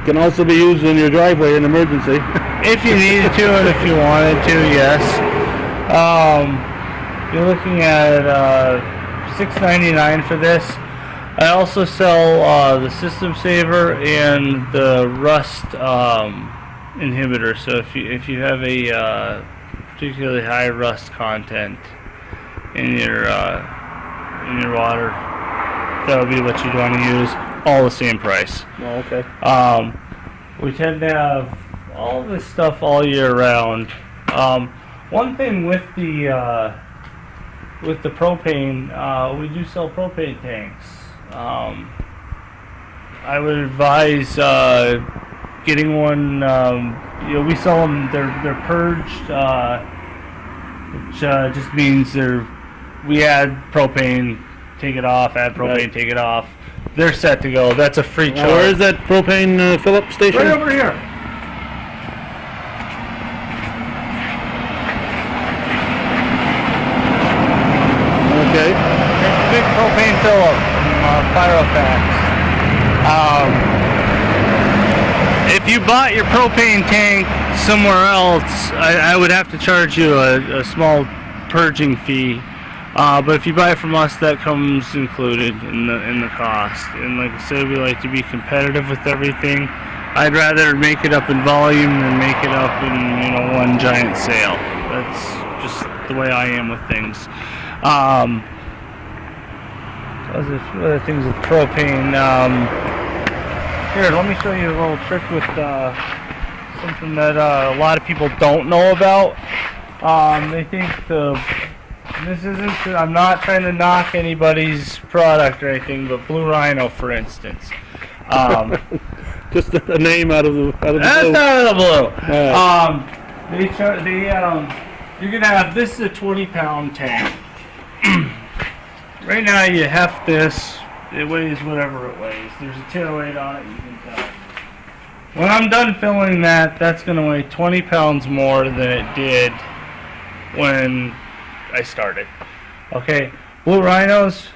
Can also be used in your driveway in emergency. If you needed to and if you wanted to, yes. You're looking at $6.99 for this. I also sell the System Saver and the Rust inhibitor. So if you have a particularly high rust content in your water, that would be what you'd want to use. All the same price. Oh, okay. We tend to have all this stuff all year round. One thing with the propane, we do sell propane tanks. I would advise getting one. We sell them. They're purged, which just means we add propane, take it off. Add propane, Right. take it off. They're set to go. That's a free charge. Now, where is that propane fill-up station? Right over here. Okay. Big propane fill-up from Pyrofax. If you bought your propane tank somewhere else, I would have to charge you a small purging fee. But if you buy it from us, that comes included in the cost. And like I said, we like to be competitive with everything. I'd rather make it up in volume than make it up in one giant sale. That's just the way I am with things. There's a few other things with propane. Here, let me show you a little trick with something that a lot of people don't know about. They think this isn't. I'm not trying to knock anybody's product or anything, but Blue Rhino, for instance. Just a name out of the That's blue. out of the blue. Right. You're gonna have this is a 20-pound tank. Right now you heft this. It weighs whatever it weighs. There's a tear weight on it. You can tell. When I'm done filling that, that's gonna weigh 20 pounds more than it did when I started. Okay, Blue Rhinos.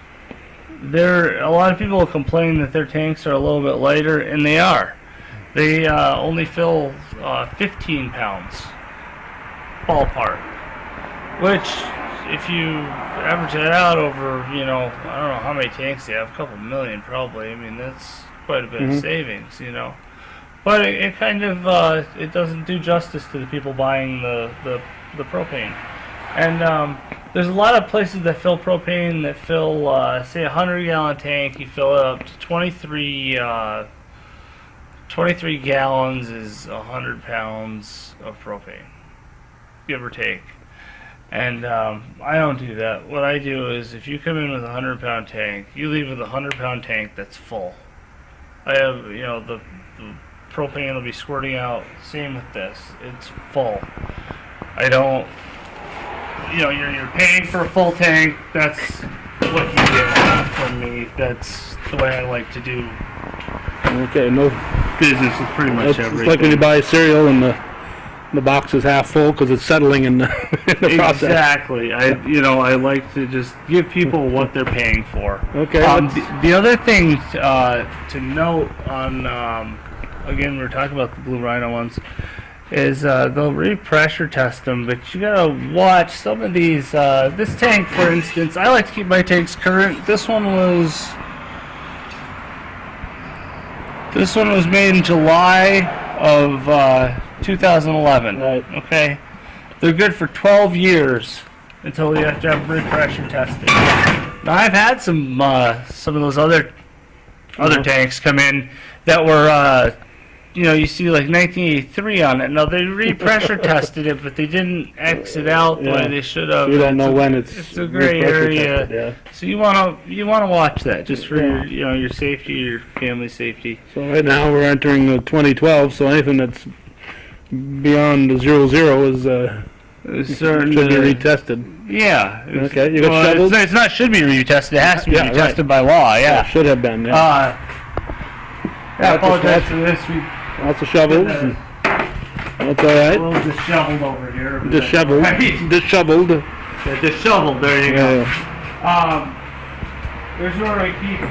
A lot of people complain that their tanks are a little bit lighter, and they are. They only fill 15 pounds, ballpark. Which, if you average that out over, I don't know how many tanks they have, a couple million probably. I mean, that's quite a bit of savings, But it kind of it doesn't do justice to the people buying the propane. And there's a lot of places that fill propane that fill, say, a 100-gallon tank. You fill it up to 23 gallons is 100 pounds of propane, give or take. And I don't do that. What I do is, if you come in with a 100-pound tank, you leave with a 100-pound tank that's full. I have, the propane will be squirting out. Same with this. It's full. I don't. You're paying for a full tank. That's what you get from me. That's the way I like to do Okay, no. business with pretty much It's everything. like when you buy cereal and the box is half full because it's settling in the process. Exactly. I like to just give people what they're paying for. Okay. The other thing to note on, again, we were talking about the Blue Rhino ones. is they'll repressure test them, but you gotta watch some of these. This tank, for instance, I like to keep my tanks current. This one was made in July of 2011. Right. Okay, they're good for 12 years until you have to have repressure testing. Now I've had some of those other tanks come in that were. You see like 1983 on it. Now they repressure tested it, but they didn't exit out the way they should have. You don't know when it's a gray repressure area. tested, yeah. So you wanna watch that just for your safety, your family safety. So right now we're entering 2012, so anything that's beyond the 00 is Certain, should be retested. Yeah. Okay, you got shovels? It's not should be retested. It has to be Yeah, retested right. by law. Yeah. Should have been. Yeah. I apologize for this. We Lots of shovels. And that's all a right. little disheveled over here. but Disheveled. that's all right. Disheveled. Yeah, disheveled. There you go. Yeah. There's where I keep.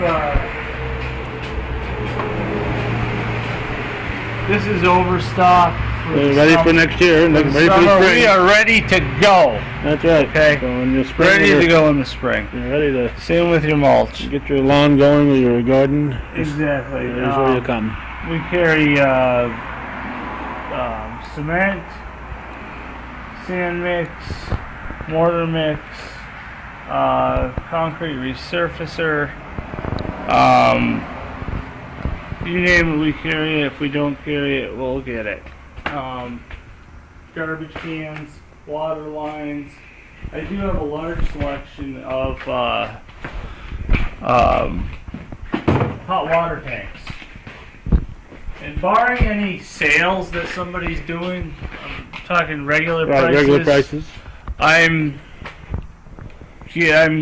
This is overstock. Ready for next year. Ready for the Summer, spring. we are ready to go. That's right. Okay. So in the spring, Ready you're to go in the spring. ready to Same with your mulch. get your lawn going with your garden. Exactly. Here's where you come. We carry cement, sand mix, mortar mix, concrete resurfacer. You name it, we carry it. If we don't carry it, we'll get it. Garbage cans, water lines. I do have a large selection of hot water tanks. And barring any sales that somebody's doing, I'm talking regular Right, prices. regular prices. I'm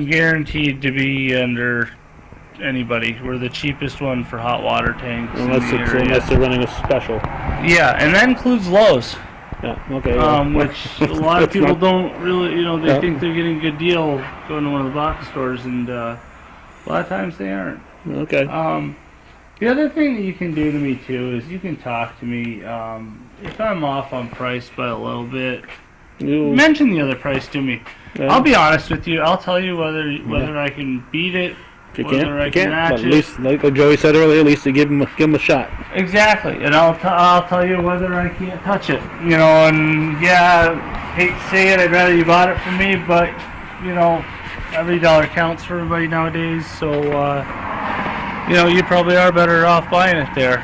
guaranteed to be under anybody. We're the cheapest one for hot water tanks Unless in the area. unless they're running a special. Yeah, and that includes Lowe's, Yeah. Okay. which a lot of That's people not- don't really, they Yeah. think they're getting a good deal going to one of the box stores, and a lot of times they aren't. Okay. The other thing that you can do to me too is you can talk to me. If I'm off on price by a little bit, You. mention the other price to me. I'll be honest with you. I'll tell you whether I can beat it, If you whether can't, I you can can't. match But at it. least, like Joey said earlier, at least to give him a shot. Exactly, and I'll tell you whether I can't touch it. And yeah, hate to say it, I'd rather you bought it from me, but every dollar counts for everybody nowadays. So you probably are better off buying it there.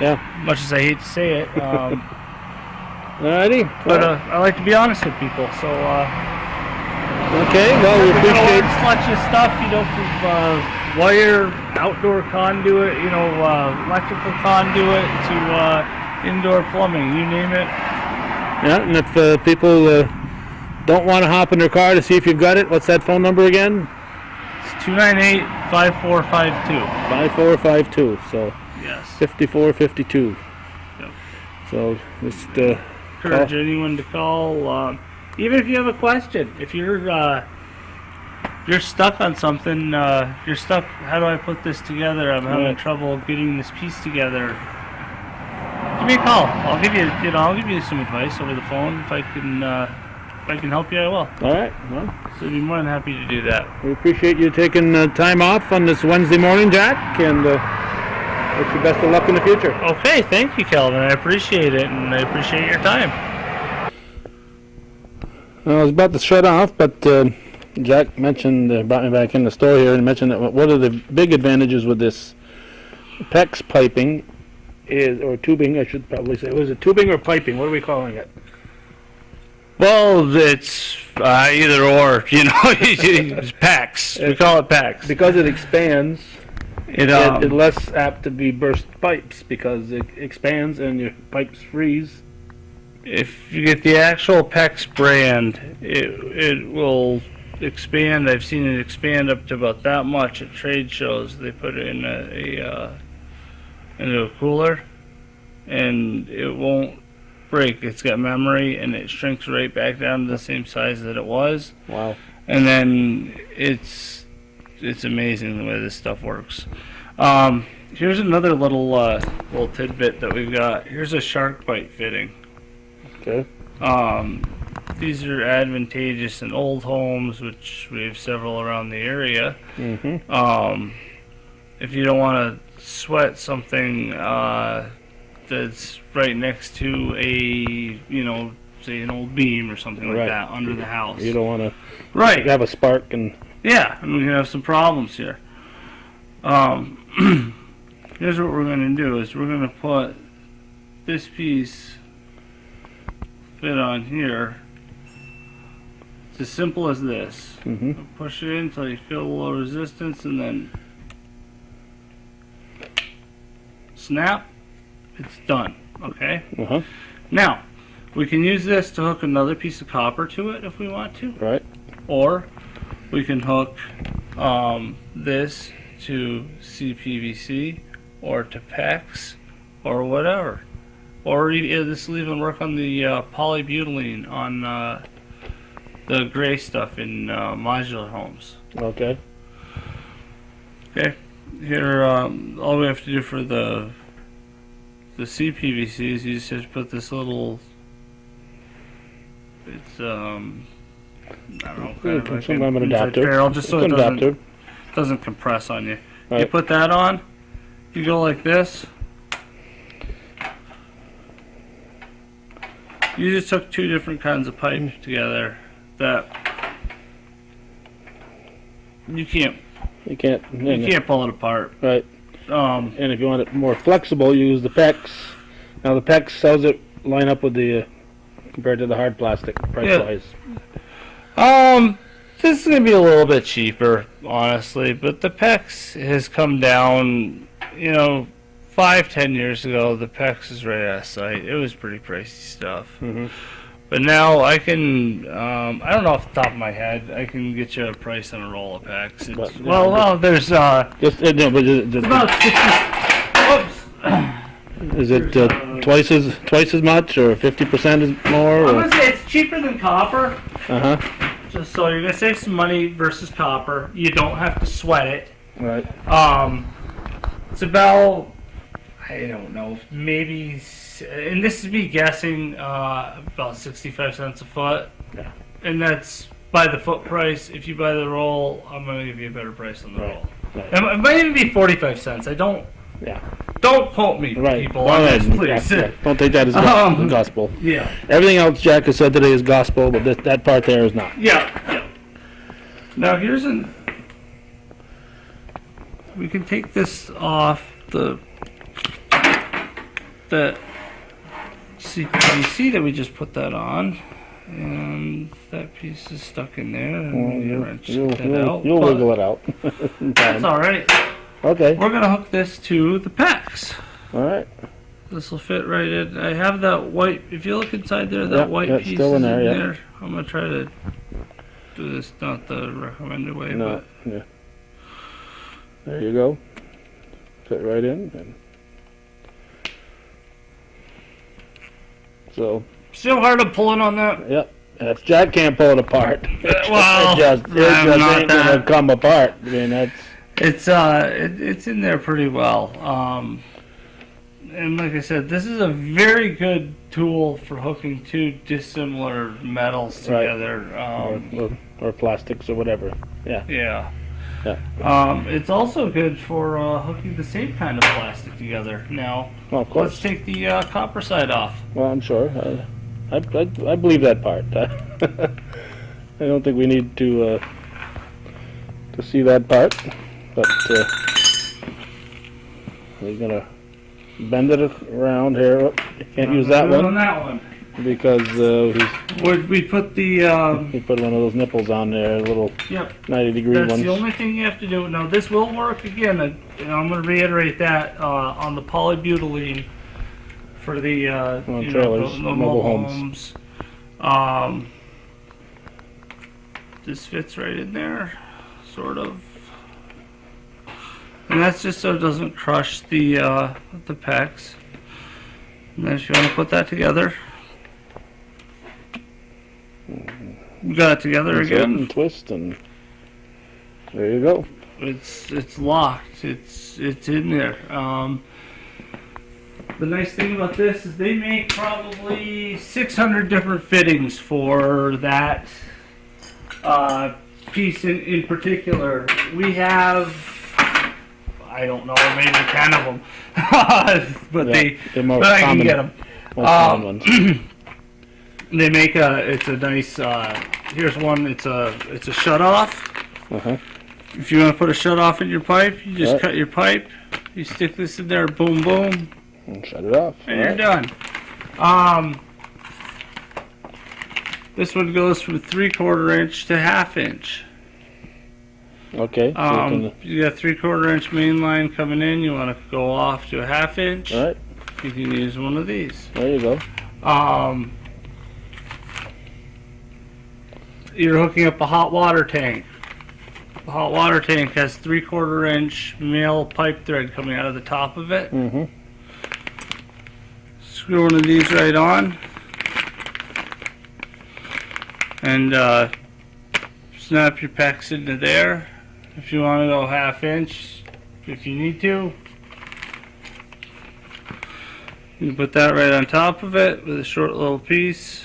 Yeah. Much as I hate to say it, Alrighty. but I like to be honest with people. So Okay. Well, we appreciate. much of stuff, from wire, outdoor conduit, electrical conduit to indoor plumbing, you name it. Yeah. And if people don't want to hop in their car to see if you've got it, what's that phone number again? It's 298-5452. 5452. So Yes. 5452. Yep. So just Encourage anyone to call. Even if you have a question, if you're stuck on something, you're stuck. How do I put this together? I'm having Right. trouble getting this piece together. Give me a call. I'll give you some advice over the phone if I can help you. I will. all right. Well, So I'd be more than happy to do that. we appreciate you taking time off on this Wednesday morning, Jack, and wish you best of luck in the future. Okay, thank you, Calvin. I appreciate it, and I appreciate your time. I was about to shut off, but Jack mentioned, brought me back in the store here and mentioned that one of the big advantages with this PEX piping is, or tubing, I should probably say. Was it tubing or piping? What are we calling it? Well, it's either or. It's packs. We call it packs. Because it expands, It it's less apt to be burst pipes because it expands and your pipes freeze. if you get the actual PEX brand, it will expand. I've seen it expand up to about that much at trade shows. They put it in into a cooler, and it won't break. It's got memory, and it shrinks right back down to the same size that it was. Wow. And then it's amazing the way this stuff works. Here's another little tidbit that we've got. Here's a shark bite fitting. Okay. These are advantageous in old homes, which we have several around the area. Mm-hmm. If you don't want to sweat something that's right next to a, say an old beam or something like Right. that under the house. You don't want to Right. have a spark and. Yeah, and we have some problems here. Here's what we're going to do is we're going to put this piece fit on here. It's as simple as this. Mm-hmm. Push it in until you feel a little resistance and then snap. It's done. Okay? Uh-huh. Now, we can use this to hook another piece of copper to it if we want to. Right. Or we can hook this to CPVC or to PEX or whatever. Or this will even work on the polybutylene on the gray stuff in modular homes. Okay. Okay. Here, all we have to do for the CPVC is you just have to put this little. It's I don't know, kind of like Some kind of an inside adapter. barrel, just so It's it an adapter. doesn't compress on you. You Right. put that on, you go like this. You just took two different kinds of pipe together that you can't You can't. pull it apart. Right. Um, And if you want it more flexible, you use the PEX. Now the PEX, how's it line up with the compared to the hard plastic price-wise? This is gonna be a little bit cheaper, honestly, but the PEX has come down. 5-10 years ago, the PEX is right out of sight. It was pretty pricey stuff. Mm-hmm. But now I can, I don't know off the top of my head, I can get you a price on a roll of PEX. But, It's, yeah, there's Just no, but about 50. Whoops. is it twice as much or 50% more? I'm Or? gonna say it's cheaper than copper. Uh huh. Just so you're gonna save some money versus copper. You don't have to sweat it. Right. It's about, I don't know, maybe, and this is me guessing, about 65 cents a foot. Yeah. And that's by the foot price. If you buy the roll, I'm going to give you a better price on the Right. roll. Right. It might even be 45 cents. Yeah. Don't quote me, Right. people, on this, Yeah, please. yeah. Don't take that as gospel. Yeah. Everything else Jack has said today is gospel, but that part there is not. Yeah. Now here's we can take this off the CPVC that we just put that on, and that piece is stuck in there, and we wrench that out. You'll but wiggle it out. That's all right. Okay. We're gonna hook this to the PEX. All right. This will fit right in. I have that white. If you look inside there, that Yep, white that's piece still in is there, in yeah. there. I'm gonna try to do this not the recommended way, No. but Yeah. There you go. Fit right in. And so, still hard to pull in on that. yep. If Jack can't pull it apart, Well, it just I'm not ain't gonna that. come apart. I mean, that's It's in there pretty well. And like I said, this is a very good tool for hooking two dissimilar metals Right. together. or plastics or whatever. Yeah. Yeah. Yeah. It's also good for hooking the same kind of plastic together. Now, Well, of let's course. take the copper side off. Well, I'm sure. I believe that part. I don't think we need to see that part, but we're gonna bend it around here. Oh, you can't use that On one that one. because We put the he put one of those nipples on there, little yep. 90-degree That's ones. the only thing you have to do. Now, this will work again. I'm going to reiterate that on the polybutylene for the trailers, the mobile homes. This fits right in there, sort of, and that's just so it doesn't crush the PEX. And then if you want to put that together, you got it together Insert again. and twist, and there you go. It's locked. It's in there. the nice thing about this is they make probably 600 different fittings for that piece in particular. We have, I don't know, maybe 10 of them, but they're more but I can common, get them. more common ones. They make it's a nice. Here's one. It's a shut off. Uh-huh. If you want to put a shut off in your pipe, you just Right. cut your pipe. You stick this in there, boom, boom, And shut it off. and you're done. This one goes from 3/4 inch to 1/2 inch. Okay. So You got 3/4 inch main line coming in. You want to go off to a 1/2 inch. all right. You can use one of these. There you go. You're hooking up a hot water tank. The hot water tank has 3/4 inch male pipe thread coming out of the top of it. Mm-hmm. Screw one of these right on, and snap your pecs into there. If you want to go 1/2 inch, if you need to, you can put that right on top of it with a short little piece,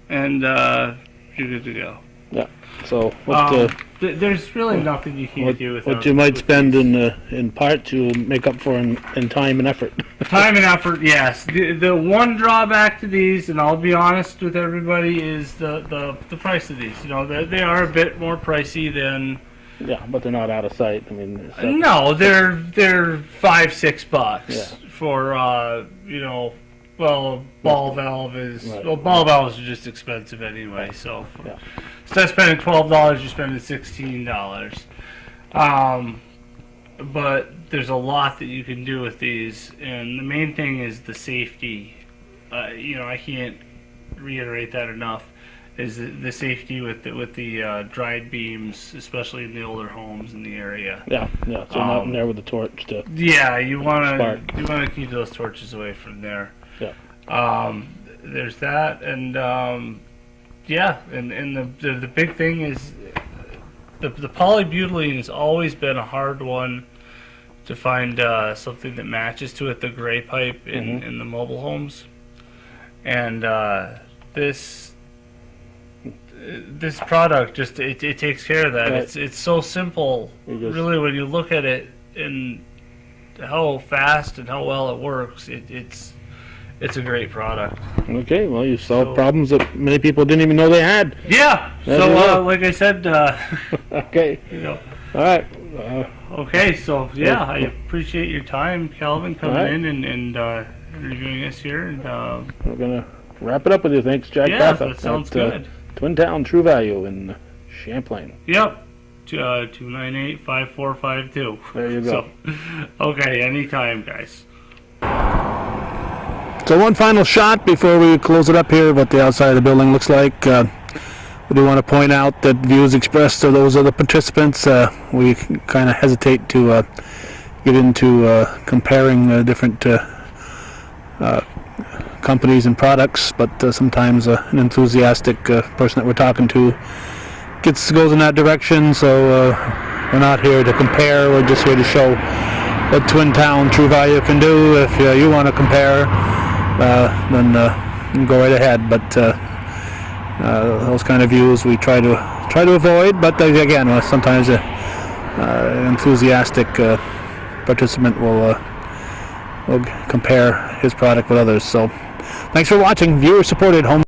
and you're good to go. Yeah. So what There's really nothing you can't do with what you might spend in part to make up for in time and effort. time and effort. Yes. The one drawback to these, and I'll be honest with everybody, is the price of these. You know, they are a bit more pricey than. Yeah, but they're not out of sight. I mean, No, they're $5-6 Yeah. for you know. Well, ball valve is Right. well, ball valves are just expensive anyway. So Yeah. instead of spending $12, you're spending $16. But there's a lot that you can do with these, and the main thing is the safety. You know, I can't reiterate that enough. Is the safety with the dried beams, especially in the older homes in the area. Yeah. So you're not in there with a torch to. Yeah, you want Spark. to keep those torches away from there. Yeah. There's that, and yeah, and the big thing is the polybutylene has always been a hard one to find something that matches to it. The gray pipe in the mobile homes, and this product just it takes care of that. Right. It's so simple, really, when you look at it and how fast and how well it works. It's a great product. Okay, well, you solved problems that many people didn't even know they had. Yeah. There you go. Like I said, Okay. you know. All right. Okay. So yeah, I appreciate your time, Calvin, coming All right. in and interviewing us here. And We're gonna wrap it up with you. Thanks, Jack. yeah, Batha that sounds at, good. Twin Town True Value in Champlain. Yep. 298-5452. There you go. So, okay. Anytime, guys. So one final shot before we close it up here, what the outside of the building looks like. We do want to point out that views expressed are those of the participants. We kind of hesitate to get into comparing different companies and products, but sometimes an enthusiastic person that we're talking to goes in that direction. So we're not here to compare. We're just here to show what Twin Town True Value can do. If you want to compare, then go right ahead. But those kind of views we try to avoid. But again, sometimes an enthusiastic participant will compare his product with others. So, thanks for watching. Viewer supported home.